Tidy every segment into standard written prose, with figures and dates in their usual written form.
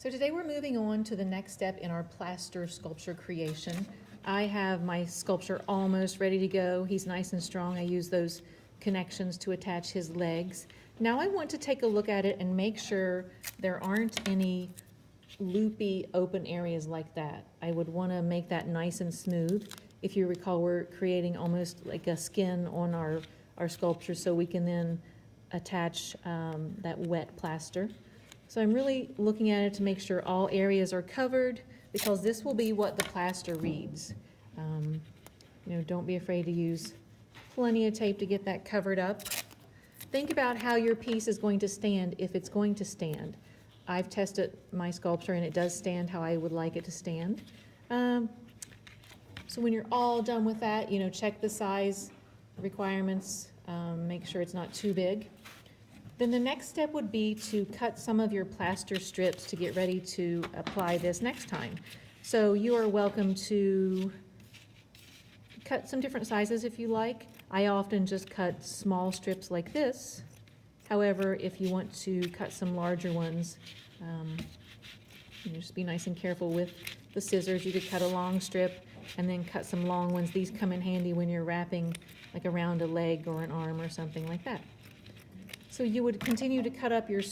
So today we're moving on to the next step in our plaster sculpture creation. I have my sculpture almost ready to go. He's nice and strong. I use those connections to attach his legs. Now I want to take a look at it and make sure there aren't any loopy open areas like that. I would want to make that nice and smooth. If you recall, we're creating almost like a skin on our sculpture so we can then attach that wet plaster. So I'm really looking at it to make sure all areas are covered, because this will be what the plaster reads. Don't be afraid to use plenty of tape to get that covered up. Think about how your piece is going to stand, if it's going to stand. I've tested my sculpture and it does stand how I would like it to stand. So when you're all done with that, check the size requirements, make sure it's not too big. Then the next step would be to cut some of your plaster strips to get ready to apply this next time. So you are welcome to cut some different sizes if you like. I often just cut small strips like this. However, if you want to cut some larger ones, just be nice and careful with the scissors. You could cut a long strip and then cut some long ones. These come in handy when you're wrapping like around a leg or an arm or something like that. So you would continue to cut up your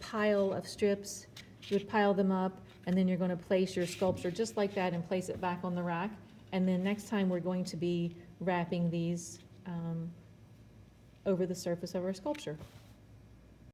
pile of strips. You would pile them up, and then you're going to place your sculpture just like that and place it back on the rack. And then next time we're going to be wrapping these over the surface of our sculpture.